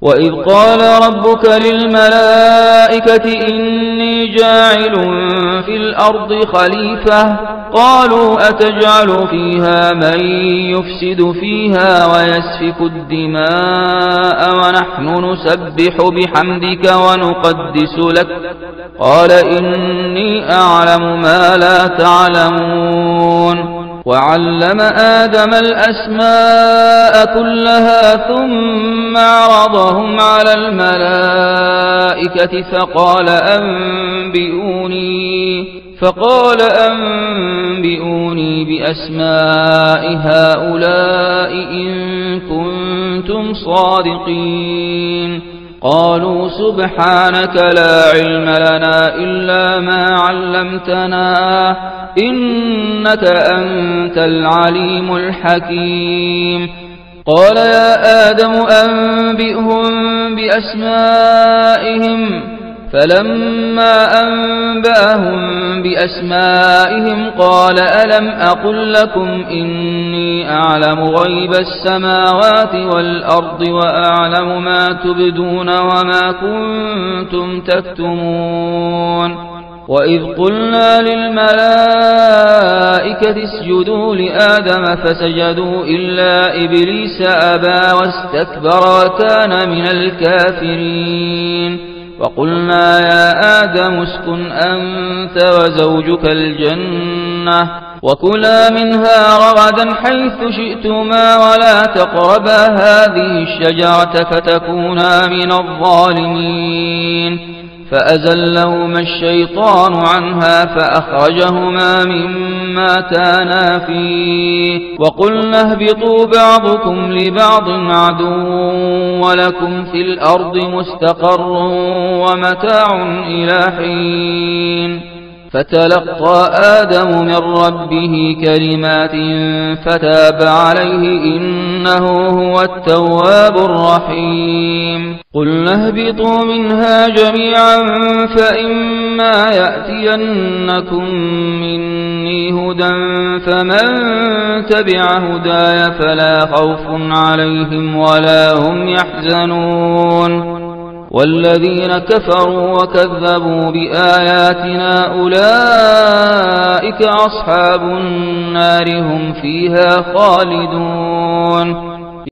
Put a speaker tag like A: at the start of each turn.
A: وإذ قال ربك للملائكة إني جاعل في الأرض خليفة قالوا أتجعل فيها من يفسد فيها ويسفك الدماء ونحن نسبح بحمدك ونقدس لك قال إني أعلم ما لا تعلمون وعلم آدم الأسماء كلها ثم عرضهم على الملائكة فقال أنبئوني بأسماء هؤلاء إن كنتم صادقين قالوا سبحانك لا علم لنا إلا ما علمتنا إنك أنت العليم الحكيم قال يا آدم أنبئهم بأسمائهم فلما أنبأهم بأسمائهم قال ألم أقل لكم إني أعلم غيب السماوات والأرض وأعلم ما تبدون وما كنتم تكتمون وإذ قلنا للملائكة اسجدوا لآدم فسجدوا إلا إبليس أبى واستكبر وكان من الكافرين وقلنا يا آدم اسكن أنت وزوجك الجنة وكلا منها رغدا حيث شئتما ولا تقربا هذه الشجرة فتكونا من الظالمين فأزلهما الشيطان عنها فأخرجهما مما كانا فيه وقلنا اهبطوا بعضكم لبعض عدو ولكم في الأرض مستقر ومتاع إلى حين فتلقى آدم من ربه كلمات فتاب عليه إنه هو التواب الرحيم قلنا اهبطوا منها جميعا فإما يأتينكم مني هدى فمن تبع هداي فلا خوف عليهم ولا هم يحزنون والذين كفروا وكذبوا بآياتنا أولئك أصحاب النار هم فيها خالدون